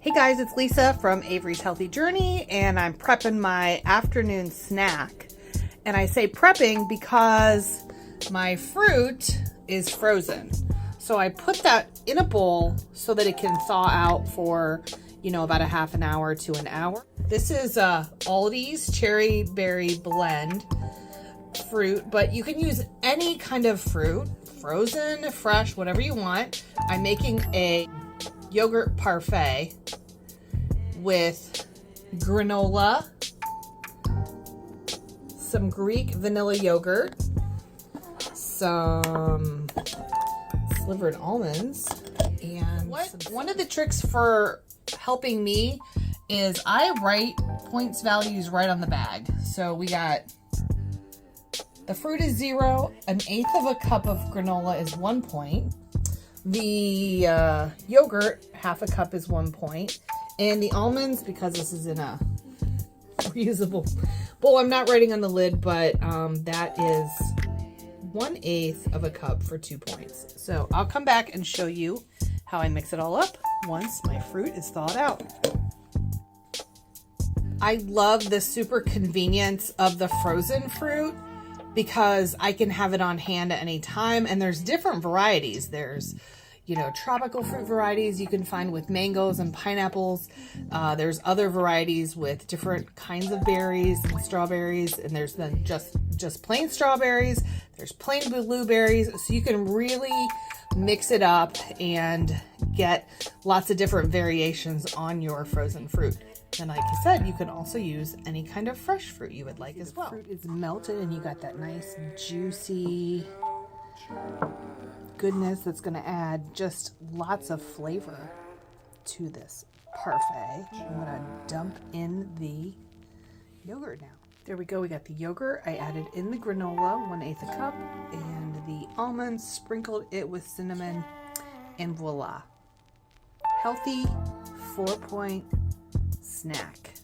Hey guys, it's Lisa from Avery's Healthy Journey, and I'm prepping my afternoon snack. And I say prepping because my fruit is frozen. So I put that in a bowl so that it can thaw out for, about a half an hour to an hour. This is Aldi's Cherry Berry Blend fruit, but you can use any kind of fruit, frozen, fresh, whatever you want. I'm making a yogurt parfait with granola, some Greek vanilla yogurt, some slivered almonds, and one of the tricks for helping me is I write points values right on the bag. So we got the fruit is 0, 1/8 of a cup of granola is 1 point. The yogurt, half a cup is 1 point. And the almonds, because this is in a reusable bowl, I'm not writing on the lid, but that is 1/8 of a cup for 2 points. So I'll come back and show you how I mix it all up once my fruit is thawed out. I love the super convenience of the frozen fruit because I can have it on hand at any time, and there's different varieties. There's tropical fruit varieties you can find with mangoes and pineapples. There's other varieties with different kinds of berries and strawberries, and there's then just plain strawberries. There's plain blueberries, so you can really mix it up and get lots of different variations on your frozen fruit. And like I said, you can also use any kind of fresh fruit you would like as well. The fruit is melted and you got that nice juicy goodness that's going to add just lots of flavor to this parfait. I'm going to dump in the yogurt now. There we go. We got the yogurt. I added in the granola, 1/8 a cup, and the almonds, sprinkled it with cinnamon, and voila. Healthy 4-point snack.